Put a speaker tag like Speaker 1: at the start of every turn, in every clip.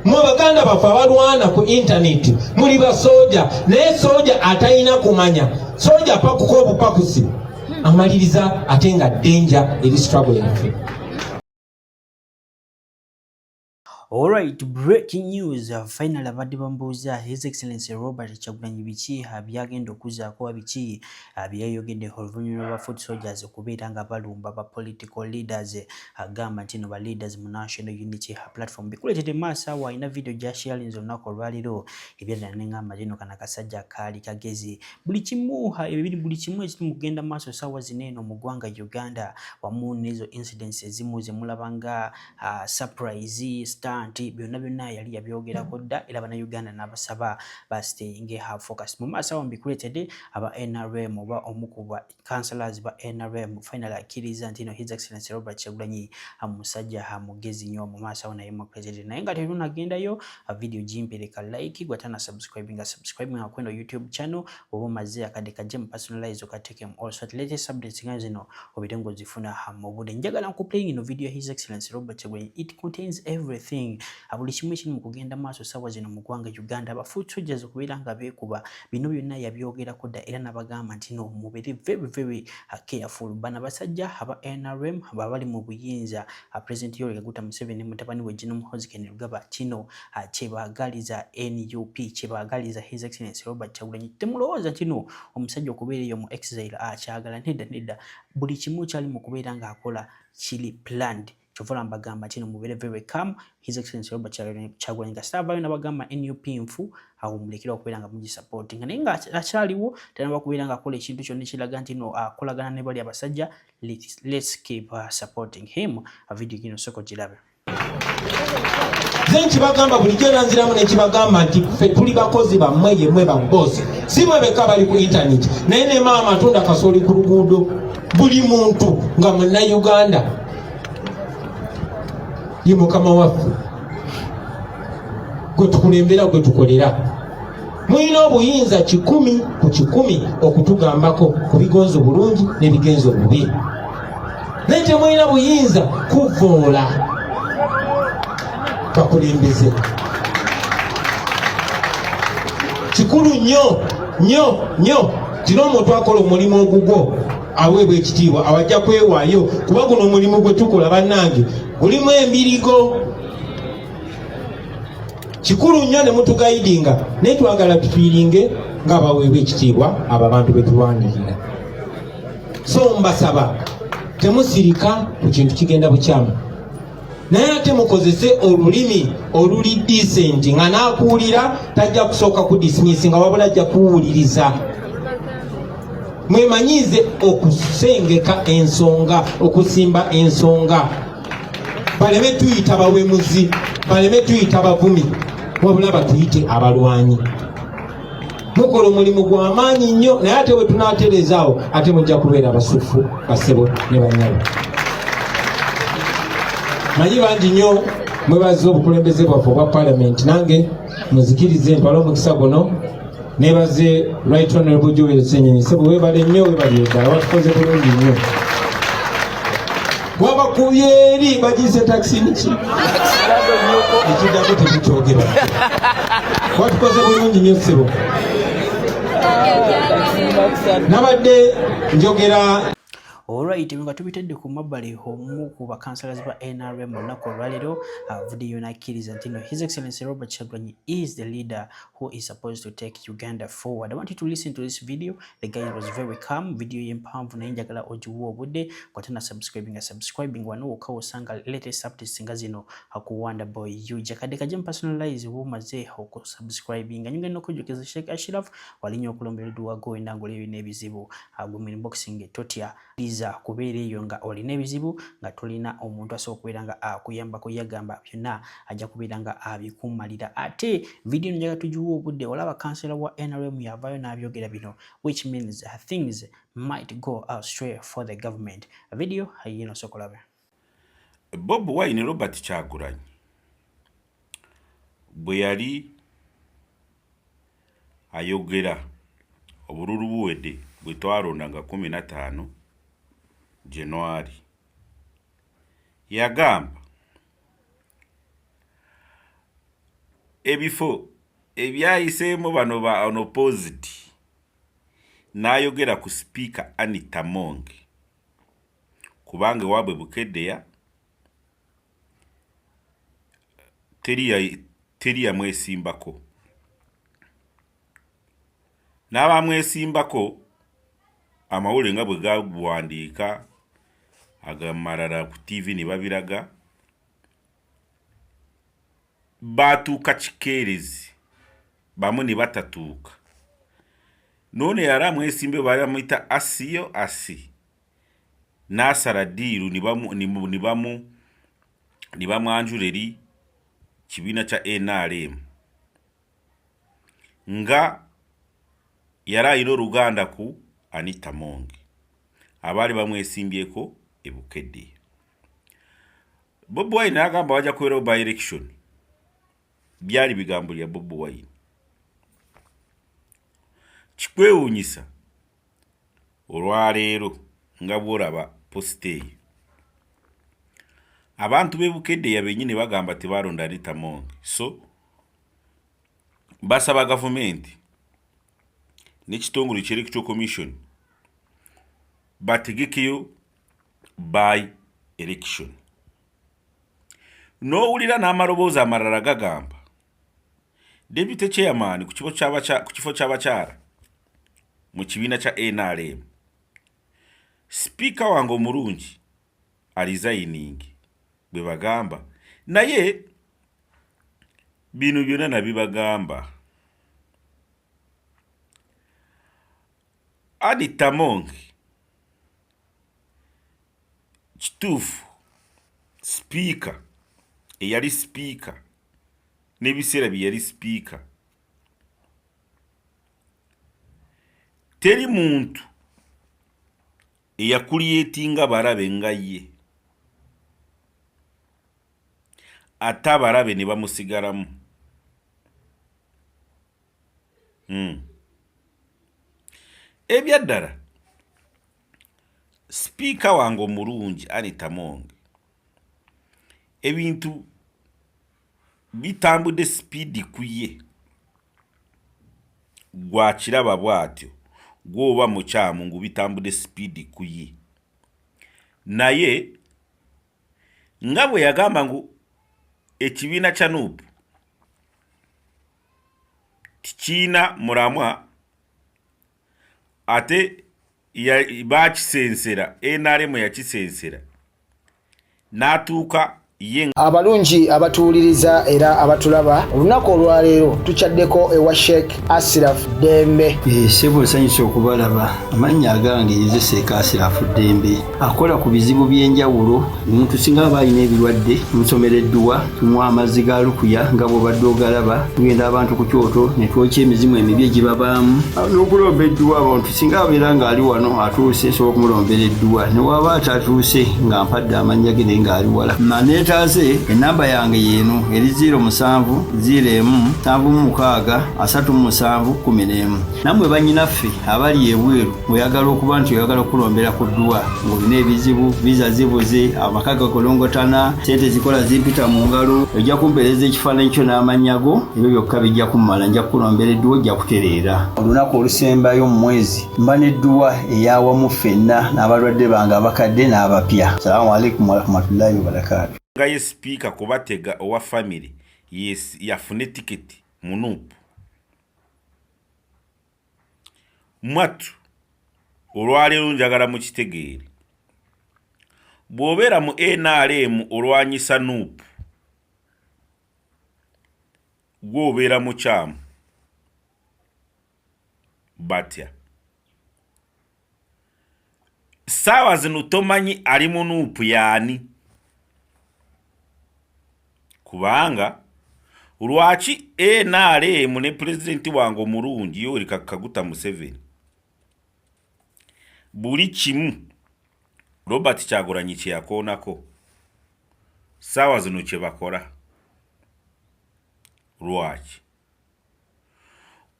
Speaker 1: Mwe baganda baffe abalwana ku internet muli basoja naye soja atalina kumanya soja pakuko obupakusi amaliriza ate nga danger eri struggle yaffe.
Speaker 2: Alright, breaking news. Finally, abadde bambuuza His Excellency Robert Kyagulanyi biki byagenda okuzaako biki byayogedde oluvannyuma lwa Bafootsoljas okubeera nga balumba ba political leaders agamba nti no ba leaders mu National Unity Platform bikuleetedde maaso awo alina video gya sharing olunaku olwaleero ebyadala n'engamba zino kana kasajja kaali kagezi buli kimu ekiri mu kugenda maaso ssaawa zino eno mu ggwanga Uganda wamu n'ezo incidents ezimu ze mulaba nga surprise nti byonna yali yabyogerako dda era bannayuganda n'abasaba bastayinge have focus. Mu maaso awo mbikuleetedde aba NRM oba omu ku ba councillors ba NRM finally akkiriza nti no His Excellency Robert Kyagulanyi musajja mugezi nnyo mu maaso awo naye mu president naye nga terunagendayo video gimpereka like gwatana subscribing akwendo YouTube channel oba omaze akadde kajje mu personalize okatekemu also at latest updates nga zino obire ng'ozifuna mu budde njagala nkuplaying ino video His Excellency Robert Kyagulanyi. It contains everything buli kimu ekiri mu kugenda maaso ssaawa zino mu ggwanga Uganda. Bafootsoljas okubeera nga beekuba bino byonna yabyogerako dda era n'abagamba nti no mubere very careful bana basajja aba NRM abali mu buyinza President Yoweri Kaguta Museveni mutabani we General Muhoozi Kainerugaba kino kyebaagaliza NUP kyebaagaliza His Excellency Robert Kyagulanyi. Temulowooza nti no omusajja okubeera eyo mu exile akyagala nedda buli kimu kyali mu kubeera ng'akola kiri planned. Chovola mbagamba chino mubere very calm. His Excellency Robert Kyagulanyi kasitava yo nabagamba NUP nfu awo mulekera okubeera nga mugi supporting naye nga akyaliwo tanaba kubeera nga akola ekintu kyonna ekiraga nti no akolagana ne bali abasajja. Let's keep supporting him. A video kino soko kirabe
Speaker 1: zenchi bagamba bulijjo nanziramu nekibagamba nti ffe tuli bakozi bammwe yemmwe babosi si mwe beka bali ku internet naye ne maama atunda kasooli ku luguudo buli muntu nga munnayuganda ye mukama waffe gwe tukulembera gwe tukolera. Mulina obuyinza 100 ku 100 okutugambako ku bigonzo bulungi n'ebigenzo bubi naye temulina buyinza kuvoola bakulembeze. Kikulu nnyo tino omuntu akola omulimu ogugwo aweebwa ekitiibwa awajja kwewaayo kuba guno omulimu gwe tukola bannange gulimu embirigo. Kikulu nnyo ne mutugaidinga naye twagala tufiiringe ng'abaweebwa ekitiibwa abo abantu be tulwanirira. So mbasaba temusirika ku kintu kigenda bukyamu naye ate mukozese olulimi oluli decent nga naakuwulira tajja kusooka ku dismiss nga wabula ajja kuwuliriza. Mwemanyize okusengeka ensonga okusimba ensonga baleme tuyita bawemuzi baleme tuyita bavumi wabula batuyite abalwanyi. Mukola omulimu gw'amaanyi nnyo naye ate bwe tunaaterezaawo ate mujja kubeera basufu basebo ne banyabo. Manyi bangi nnyo mwebaza obukulembeze bwaffe obwa parliament nange muzikirize ntwale omukisa guno nebaze Right Honorable Joel Ssenyonyi sebo webale nnyo webali eddala watukoze bulungi nnyo wabakubye eri bagiise taxi niki ekiddako tetukyogera watukoze bulungi nnyo sebo nabadde njogera.
Speaker 2: Alright, nga tubitedde ku mabbali omu ku councillors ba NRM olunaku olwaleero video nakkiriza nti no His Excellency Robert Kyagulanyi is the leader who is supposed to take Uganda forward. I want you to listen to this video. The guy was very calm. Video yempanvu naye njagala ogiwa obudde kwatana subscribing wano wokka osanga latest updates nga zino ku Wonder Boy Yuja kadde kajja mu personalize womaze okusubscribing nyinga n'okujjukiza Sheikh Ashraf walinyo okulomberedwa go endangolo eyo n'ebizibu gumi boxing totya kubeera eyo nga olina ebizibu nga tolina omuntu asobola okubeera nga akuyamba kuyagamba byonna ajja kubeera nga abikumalira. Ate video njaga tugiwa obudde olaba kansela wa NRM yavaayo n'abyogera bino which means things might go astray for the government. Video ayino sokolabe.
Speaker 3: Bobi Wine Robert Kyagulanyi bwe yali ayogera obululu buwedde bwe twalondanga 15 January yagamba ebifo ebyayiseemu bano ba unopposed n'ayogera ku speaker Anita Among kubanga wabwe Bukeddeya teri yamwesimbako n'abamwesimbako amawulire nga bwe gawandiika agamalala ku TV ne babiraga batuuka kikeerezi bamu ne batatuuka none yali amwesimbe baramuyita asiyo asi n'asala ddiiru ne bamwanjula eri kibiina kya NRM nga yali ayina oluganda ku Anita Among abaali bamwesimbyeko e Bukeddeya. Bobi Wine n'agamba bajja kubeerawo by election. Byali bigambo lya Bobi Wine. Kikwewuunyisa olwaleero nga bw'olaba positeeyi abantu b'e Bukeddeya bennyini bagamba tebalonda Anita Among, so basaba gavumenti n'ekitongole ky'Electoral Commission bategekeyo by election. N'owulira n'amaloboozi amalala gagamba Deputy Chairman ku kifo ky'abakyala mu kibiina kya NRM, Speaker wange omulungi resigning bwe bagamba, naye bino byonna nabibagamba Anita Among kituufu speaker eyali speaker n'ebiseera bye yali speaker teri muntu eyakuliyetinga balabe nga ye ate abalabe ne bamusigalamu. Ebyaddala speaker wange omulungi Anita Among ebintu bitambudde speed ku ye gwakiraba bw'atyo gwoba mukyamu ngu bitambudde speed ku ye, naye nga bwe yagamba ngu ekibiina kya NUP tikiina mulamwa ate bakisensera, NRM yakisensera n'atuuka ye.
Speaker 4: Abalungi abatuwuliriza era abatulaba, olunaku olwaleero tukyaddeko ewa Sheikh Ashraf Dembe.
Speaker 5: Sebo nsanyusa okubalaba. Amannya agange nze Sheikh Ashraf Dembe, akola ku bizibu by'enjawulo. Omuntu singa aba alina ebirwadde musomereddwa, tunywa amazzi ga lukuya nga bw'obadde ogalaba, tugenda abantu ku kyoto ne twokya emizimu emibi egibabaamu n'okulomba edduwa. Abantu singa abeera ng'ali wano atuuse sobola okumulombera edduwa, ne waba atatuuse nga mpadde amannya ge naye ng'ali wala. Taze enamba yange yeno eri 0707363711. Namwe bannyinaffe abali ebweru oyagala okuba nti oyagala okulombera ku dduwa ng'olina ebizibu, viza zibuze, amaka gakolongotana, sente zikola zimpita mu ngalo, ojja kumpeereza ekifaananyi kyo n'amannya go, ebyo byokka bijja kummala, nja kukulombera edduwa, ojja kutereera. Olunaku olusembayo mu mwezi mba n'edduwa eyawamu ffenna n'abalwadde bange abakadde n'abapya. Salaamu alaikum warahmatullahi wabarakatuh.
Speaker 3: Nga ye speaker kubatega owa family yafune tiketi mu NUP. Mwatu olwaleero njagala mu kitegeere, bw'obeera mu NRM olwanyisa NUP gw'obeera mukyamu batya. Saawa zino tomanyi ali mu NUP yaani, kubanga lwaki NRM ne pulezidenti wange omulungi Yoweri Kaguta Museveni buli kimu Robert Kyagulanyi kye yakoonako saawa zino kye bakola. Lwaki?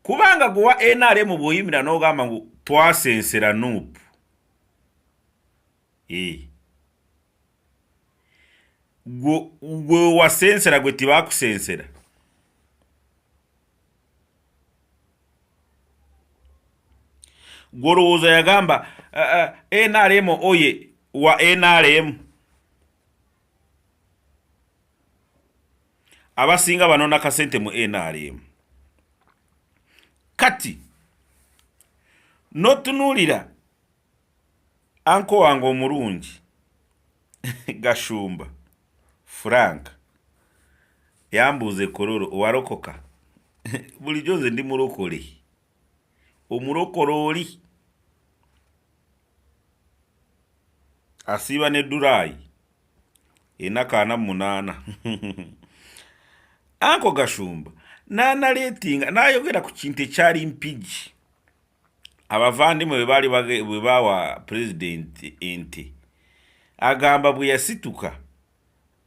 Speaker 3: Kubanga gwa NRM bw'oyimira n'ogamba ngu twasensera NUP, gwe wasensera gwe tibakusensera. Gwolowooza yagamba NRM oye wa NRM. Abasinga banona kasente mu NRM. Kati notunulira anko wange omulungi Gashumba Frank yambuze kororo warokoka buli joze ndi murokole omurokoroli asiba ne Durai enakana munana anko Gashumba nana letinga nayogera ku kintu ekyali mpigi abavandimwe bwe bawa president ente agamba bwe yasituka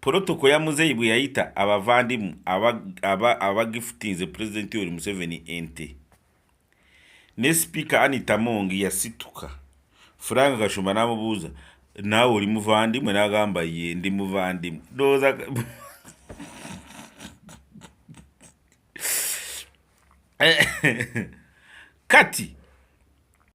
Speaker 3: protoko ya muzeyi bwe yayita abavandimu abagiftinze president Yoweri Museveni ente ne speaker Anita Mongi yasituka. Frank Gashumba namubuuza nawe oli muvandimwe n'agamba ye ndi muvandimwe doza kati